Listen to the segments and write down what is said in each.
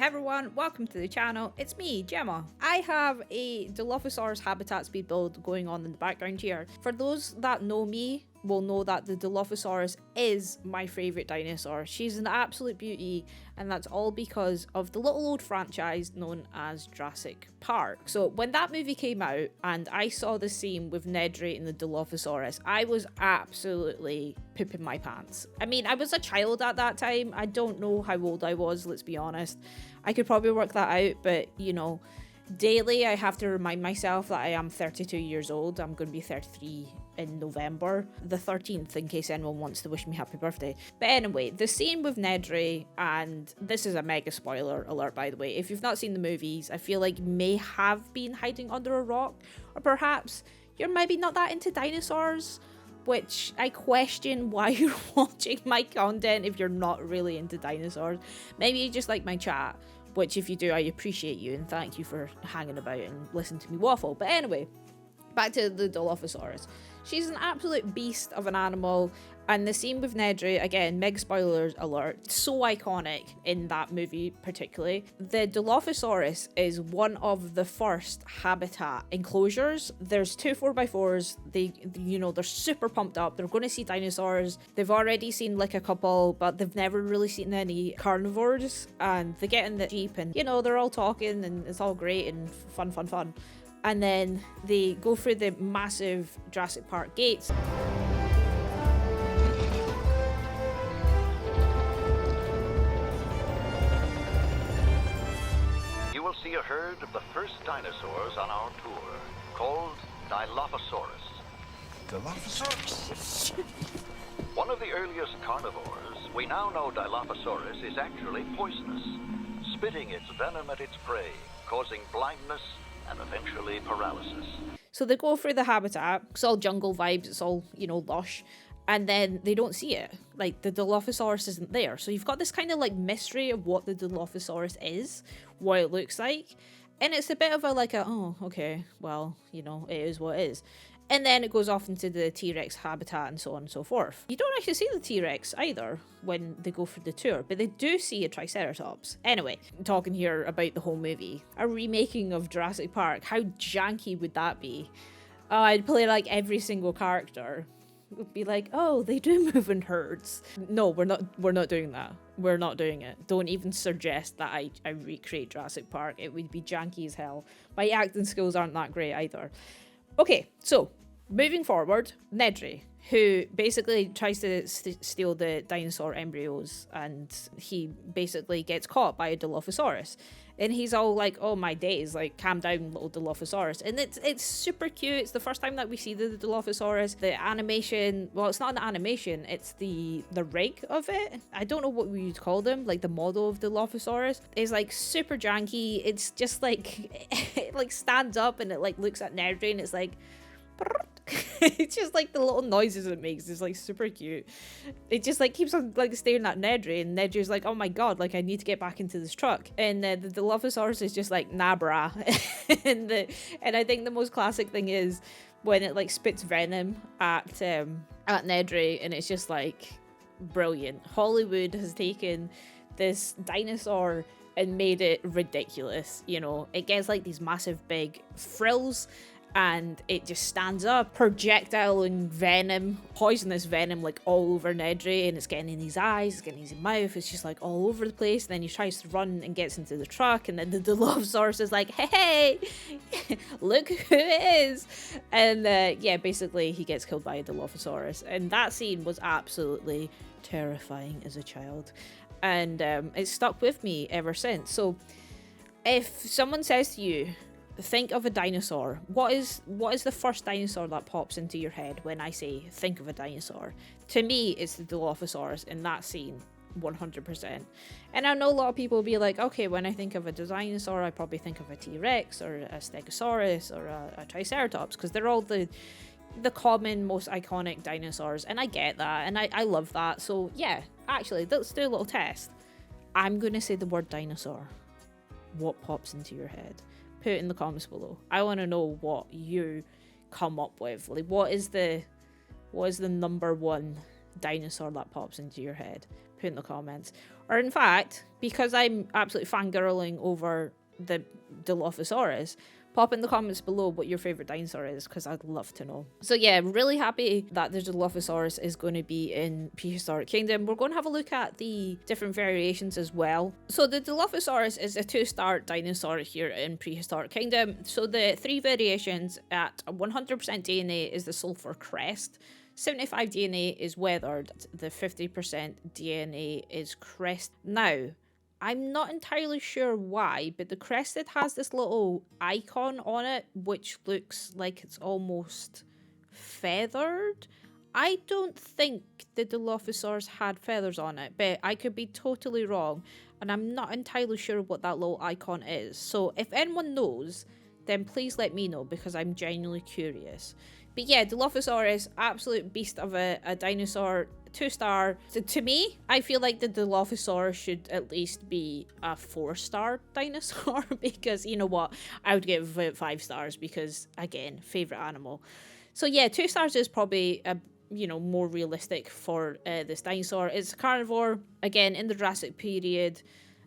Hey everyone, welcome to the channel. It's me, Gemma. I have a Dilophosaurus habitat speed build going on in the background here. For those that know me, will know that the Dilophosaurus is my favourite dinosaur. She's an absolute beauty, and that's all because of the little old franchise known as Jurassic Park. So when that movie came out and I saw the scene with Nedry and the Dilophosaurus, I was absolutely pooping my pants. I mean, I was a child at that time. I don't know how old I was, let's be honest. I could probably work that out, but you know, daily I have to remind myself that I am 32 years old. I'm going to be 33 in November the 13th, in case anyone wants to wish me happy birthday. But anyway, the scene with Nedry, and this is a mega spoiler alert by the way, if you've not seen the movies, I feel like you may have been hiding under a rock, or perhaps you're maybe not that into dinosaurs, which I question why you're watching my content if you're not really into dinosaurs. Maybe you just like my chat, which if you do, I appreciate you and thank you for hanging about and listening to me waffle. But anyway, back to the Dilophosaurus. She's an absolute beast of an animal, and the scene with Nedry, again, mega spoilers alert, so iconic in that movie particularly. The Dilophosaurus is one of the first habitat enclosures. There's two 4x4s, they're super pumped up, they're going to see dinosaurs. They've already seen like a couple, but they've never really seen any carnivores, and they get in the Jeep and, they're all talking and it's all great and fun. And then they go through the massive Jurassic Park gates. You will see a herd of the first dinosaurs on our tour, called Dilophosaurus. Dilophosaurus? One of the earliest carnivores, we now know Dilophosaurus is actually poisonous, spitting its venom at its prey, causing blindness and eventually paralysis. So they go through the habitat, it's all jungle vibes, it's all, lush, and then they don't see it. Like, the Dilophosaurus isn't there. So you've got this kind of like mystery of what the Dilophosaurus is, what it looks like, and it's a bit of oh, okay, well, it is what it is. And then it goes off into the TeaRex habitat and so on and so forth. You don't actually see the TeaRex either when they go through the tour, but they do see a Triceratops. Anyway, talking here about the whole movie. A remaking of Jurassic Park, how janky would that be? I'd play like every single character. It would be like, oh, they do move in herds. No, we're not doing that. We're not doing it. Don't even suggest that I recreate Jurassic Park. It would be janky as hell. My acting skills aren't that great either. Okay, so moving forward, Nedry, who basically tries to steal the dinosaur embryos, and he basically gets caught by a Dilophosaurus. And he's all like, oh my days, like, calm down, little Dilophosaurus. And it's super cute. It's the first time that we see the Dilophosaurus. The animation, well, it's not an animation, it's the rig of it. I don't know what we would call them, like the model of Dilophosaurus. It's like super janky. It's just like, it like stands up and it like looks at Nedry and it's like, it's just like the little noises it makes is like super cute. It just like keeps on like staring at Nedry, and Nedry's like, oh my god, like I need to get back into this truck. And the Dilophosaurus is just like, nah brah. and I think the most classic thing is when it like spits venom at Nedry, and it's just like brilliant. Hollywood has taken this dinosaur and made it ridiculous. It gets like these massive big frills, and it just stands up, projectile and venom, poisonous venom, like all over Nedry, and it's getting in his eyes, it's getting in his mouth, it's just like all over the place. And then he tries to run and gets into the truck, and then the Dilophosaurus is like, hey, look who it is. And basically he gets killed by a Dilophosaurus. And that scene was absolutely terrifying as a child. And it's stuck with me ever since. So if someone says to you, think of a dinosaur, what is the first dinosaur that pops into your head when I say think of a dinosaur? To me, it's the Dilophosaurus in that scene, 100%. And I know a lot of people will be like, okay, when I think of a dinosaur, I probably think of a T-Rex or a Stegosaurus or a Triceratops, because they're all the common, most iconic dinosaurs, and I get that, and I love that. So yeah, actually, let's do a little test. I'm gonna say the word dinosaur. What pops into your head? Put it in the comments below. I want to know what you come up with. Like, what is the number one dinosaur that pops into your head. Put in the comments. Or in fact, because I'm absolutely fangirling over the Dilophosaurus, pop in the comments below what your favourite dinosaur is, because I'd love to know. So yeah, really happy that the Dilophosaurus is going to be in Prehistoric Kingdom. We're going to have a look at the different variations as well. So the Dilophosaurus is a 2-star dinosaur here in Prehistoric Kingdom. So the 3 variations at 100% DNA is the sulfur crest, 75 DNA is weathered, the 50% DNA is crest. Now, I'm not entirely sure why, but the crested has this little icon on it, which looks like it's almost feathered. I don't think the Dilophosaurus had feathers on it, but I could be totally wrong, and I'm not entirely sure what that little icon is. So if anyone knows, then please let me know, because I'm genuinely curious. But yeah, Dilophosaurus, absolute beast of a dinosaur, 2-star. So to me, I feel like the Dilophosaurus should at least be a 4-star dinosaur, because you know what, I would give it 5 stars, because again, favorite animal. So yeah, 2 stars is probably a more realistic for this dinosaur. It's a carnivore, again in the Jurassic period.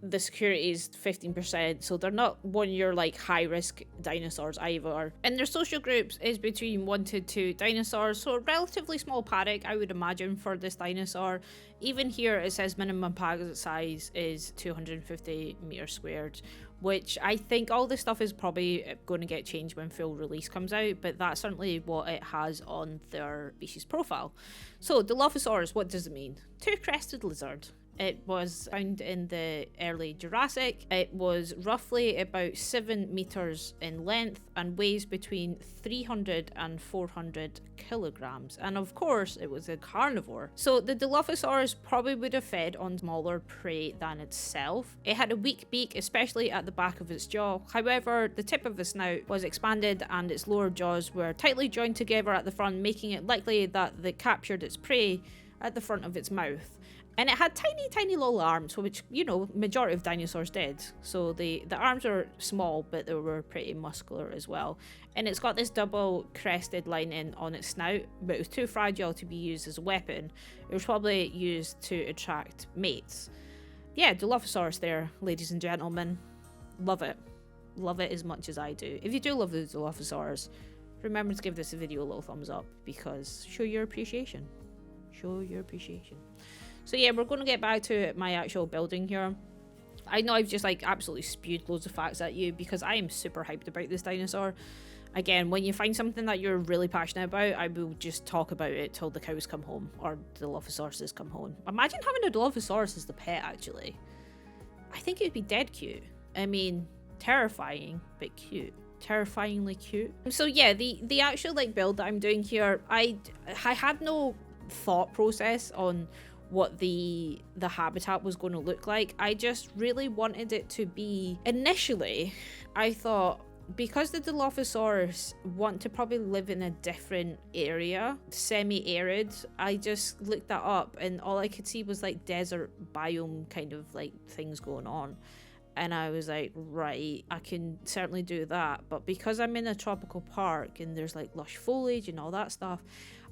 The security is 15%, so they're not one of your like high-risk dinosaurs either. And their social groups is between 1 to 2 dinosaurs, so a relatively small paddock I would imagine for this dinosaur. Even here it says minimum paddock size is 250 meters squared, which I think all this stuff is probably going to get changed when full release comes out, but that's certainly what it has on their species profile. So Dilophosaurus, what does it mean? 2-crested lizard. It was found in the early Jurassic. It was roughly about 7 meters in length and weighs between 300 and 400 kilograms. And of course, it was a carnivore. So the Dilophosaurus probably would have fed on smaller prey than itself. It had a weak beak, especially at the back of its jaw. However, the tip of its snout was expanded and its lower jaws were tightly joined together at the front, making it likely that they captured its prey at the front of its mouth. And it had tiny little arms, which, majority of dinosaurs did. So the arms are small, but they were pretty muscular as well. And it's got this double crested lining on its snout, but it was too fragile to be used as a weapon. It was probably used to attract mates. Yeah, Dilophosaurus there, ladies and gentlemen. Love it. Love it as much as I do. If you do love the Dilophosaurus, remember to give this video a little thumbs up, because show your appreciation. Show your appreciation. So yeah, we're going to get back to my actual building here. I know I've just like absolutely spewed loads of facts at you, because I am super hyped about this dinosaur. Again, when you find something that you're really passionate about, I will just talk about it till the cows come home, or Dilophosauruses come home. Imagine having a Dilophosaurus as the pet, actually. I think it'd be dead cute. I mean, terrifying, but cute. Terrifyingly cute. So yeah, the actual like build that I'm doing here, I had no thought process on what the habitat was going to look like. I just really wanted it to be, initially I thought, because the Dilophosaurus want to probably live in a different area, semi-arid, I just looked that up and all I could see was like desert biome kind of like things going on. And I was like, right, I can certainly do that. But because I'm in a tropical park and there's like lush foliage and all that stuff,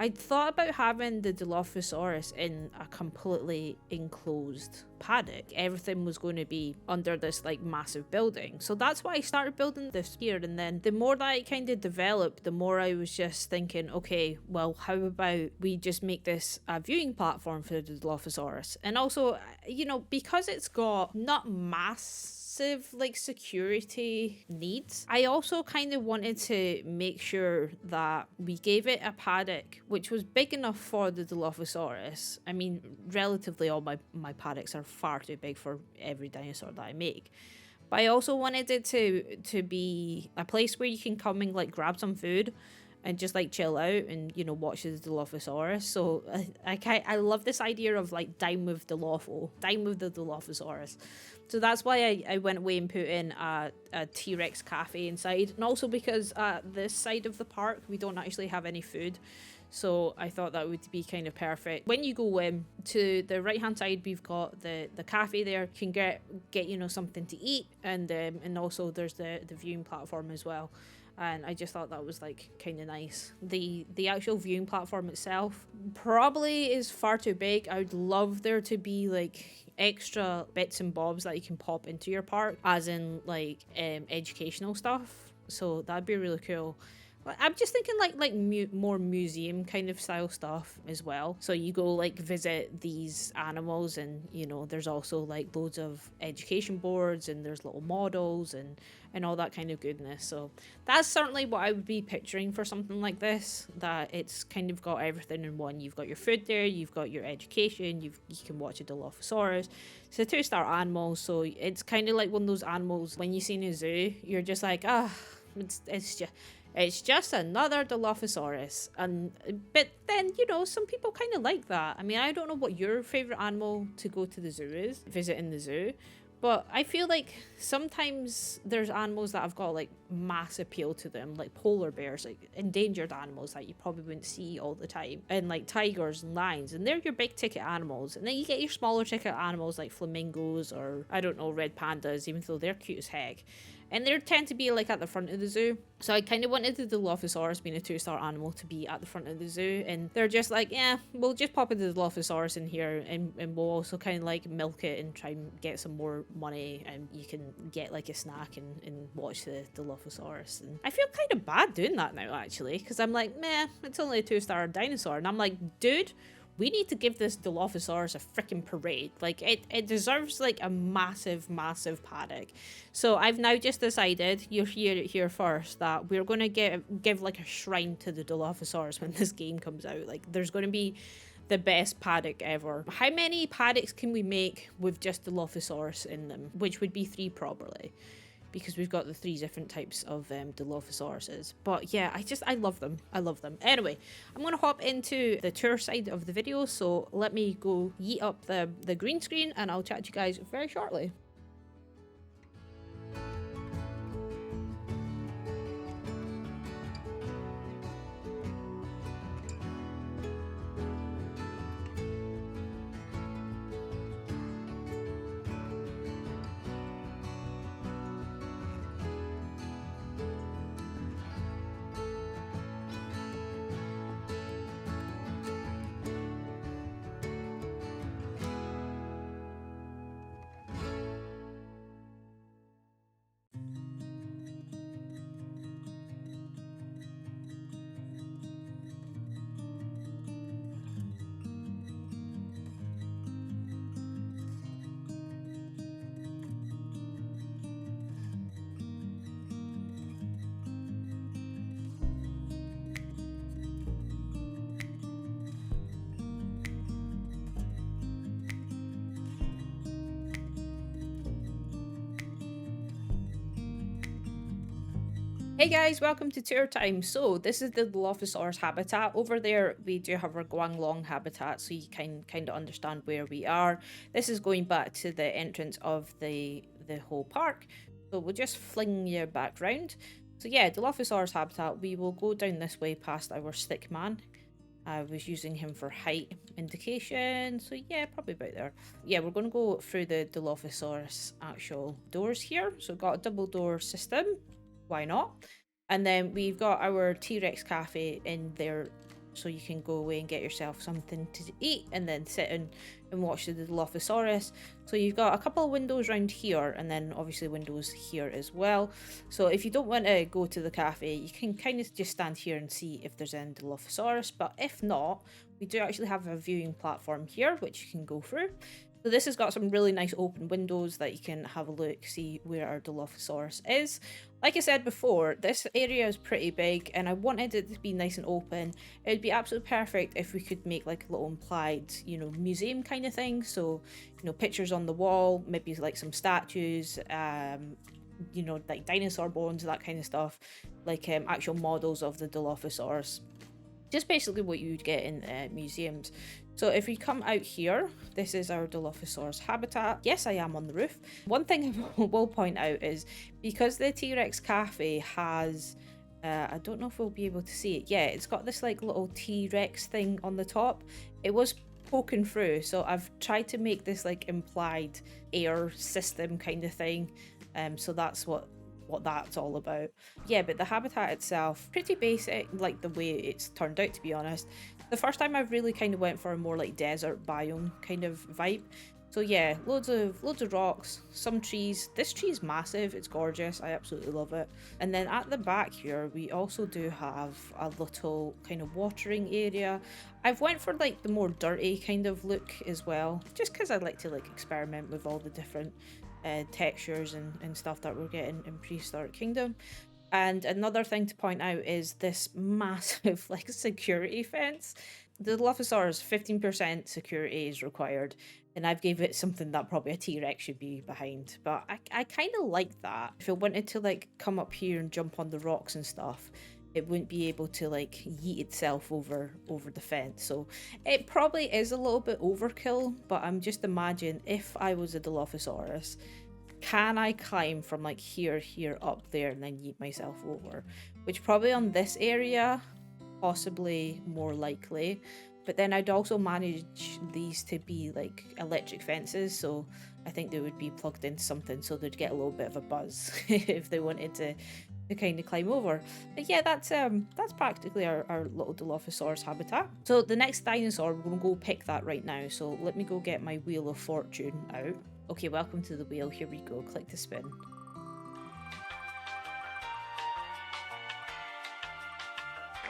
I thought about having the Dilophosaurus in a completely enclosed paddock. Everything was going to be under this like massive building. So that's why I started building this here. And then the more that I kind of developed, the more I was just thinking, okay, well, how about we just make this a viewing platform for the Dilophosaurus? And also, because it's got not massive like security needs, I also kind of wanted to make sure that we gave it a paddock which was big enough for the Dilophosaurus. I mean, relatively all my paddocks are far too big for every dinosaur that I make. But I also wanted it to be a place where you can come and like grab some food and just like chill out and watch the Dilophosaurus. So I love this idea of like dine with the Dilophosaurus. So that's why I went away and put in a TeaRex cafe inside, and also because this side of the park we don't actually have any food. So I thought that would be kind of perfect. When you go to the right hand side, we've got the cafe there. You can get you know, something to eat, and also there's the viewing platform as well. And I just thought that was like kind of nice. The actual viewing platform itself probably is far too big. I would love there to be like extra bits and bobs that you can pop into your park, as in like educational stuff. So that'd be really cool. I'm just thinking more museum kind of style stuff as well. So you go like visit these animals, and you know, there's also like loads of education boards, and there's little models and all that kind of goodness. So that's certainly what I would be picturing for something like this, that it's kind of got everything in one. You've got your food there, you've got your education, you can watch a Dilophosaurus. It's a 2-star animal, so it's kind of like one of those animals when you see in a zoo, you're just like, it's just another Dilophosaurus. But then, you know, some people kind of like that. I mean, I don't know what your favorite animal to go to the zoo is, visit in the zoo, but I feel like sometimes there's animals that have got like mass appeal to them, like polar bears, like endangered animals that you probably wouldn't see all the time, and like tigers and lions, and they're your big ticket animals. And then you get your smaller ticket animals like flamingos, or I don't know, red pandas, even though they're cute as heck. And they tend to be like at the front of the zoo. So I kind of wanted the Dilophosaurus, being a 2-star animal, to be at the front of the zoo. And they're just like, yeah, we'll just pop a Dilophosaurus in here, and we'll also kind of like milk it and try and get some more money. And you can get like a snack and watch the Dilophosaurus. And I feel kind of bad doing that now, actually, because I'm like, meh, it's only a 2-star dinosaur. And I'm like, dude, we need to give this Dilophosaurus a freaking parade. Like, it deserves like a massive paddock. So I've now just decided, you hear it here first, that we're going to give like a shrine to the Dilophosaurus when this game comes out. Like, there's going to be the best paddock ever. How many paddocks can we make with just Dilophosaurus in them? Which would be 3 probably, because we've got the 3 different types of Dilophosauruses. But yeah, I love them. I love them. Anyway, I'm going to hop into the tour side of the video, so let me go yeet up the green screen, and I'll chat to you guys very shortly. Hey guys, welcome to tour time. So this is the Dilophosaurus habitat. Over there we do have our Guanglong habitat, so you can kind of understand where we are. This is going back to the entrance of the whole park. So we'll just fling you back round. So yeah, Dilophosaurus habitat, we will go down this way past our stick man. I was using him for height indication, so yeah, probably about there. Yeah, we're going to go through the Dilophosaurus actual doors here. So we've got a double door system. Why not? And then we've got our TeaRex Cafe in there, so you can go away and get yourself something to eat and then sit and watch the Dilophosaurus. So you've got a couple of windows around here, and then obviously windows here as well. So if you don't want to go to the cafe, you can kind of just stand here and see if there's any Dilophosaurus. But if not, we do actually have a viewing platform here, which you can go through. So this has got some really nice open windows that you can have a look, see where our Dilophosaurus is. Like I said before, this area is pretty big and I wanted it to be nice and open. It would be absolutely perfect if we could make like a little implied, you know, museum kind of thing. So, you know, pictures on the wall, maybe like some statues, you know, like dinosaur bones, that kind of stuff, like actual models of the Dilophosaurus. Just basically what you'd get in museums. So if we come out here, this is our Dilophosaurus habitat. Yes, I am on the roof. One thing I will point out is because the TeaRex Cafe has I don't know if we'll be able to see it. Yeah, it's got this like little T-Rex thing on the top. It was poking through, so I've tried to make this like implied air system kind of thing. So that's what that's all about. Yeah, but the habitat itself, pretty basic, like the way it's turned out, to be honest. The first time I've really kind of went for a more like desert biome kind of vibe. So yeah, loads of rocks, some trees. This tree is massive, it's gorgeous, I absolutely love it. And then at the back here, we also do have a little kind of watering area. I've went for like the more dirty kind of look as well, just because I like to like experiment with all the different textures and stuff that we're getting in Prehistoric Kingdom. And another thing to point out is this massive like security fence. The Dilophosaurus, 15% security is required, and I've gave it something that probably a T-Rex should be behind. But I kind of like that. If it wanted to like come up here and jump on the rocks and stuff, it wouldn't be able to like yeet itself over the fence. So it probably is a little bit overkill, but I'm just imagining if I was a Dilophosaurus, can I climb from like here up there and then yeet myself over? Which probably on this area, possibly more likely. But then I'd also manage these to be like electric fences, so I think they would be plugged into something so they'd get a little bit of a buzz if they wanted to kind of climb over. But yeah, that's practically our little Dilophosaurus habitat. So the next dinosaur, we're gonna go pick that right now. So let me go get my Wheel of Fortune out. Okay, welcome to the wheel. Here we go. Click to spin.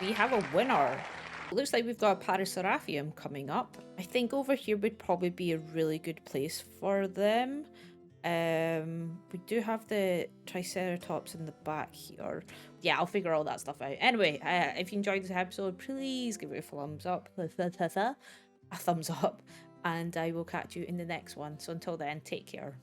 We have a winner. It looks like we've got a Parasauraphium coming up. I think over here would probably be a really good place for them. We do have the Triceratops in the back here. Yeah, I'll figure all that stuff out. Anyway, if you enjoyed this episode, please give it a thumbs up. A thumbs up. And I will catch you in the next one. So until then, take care.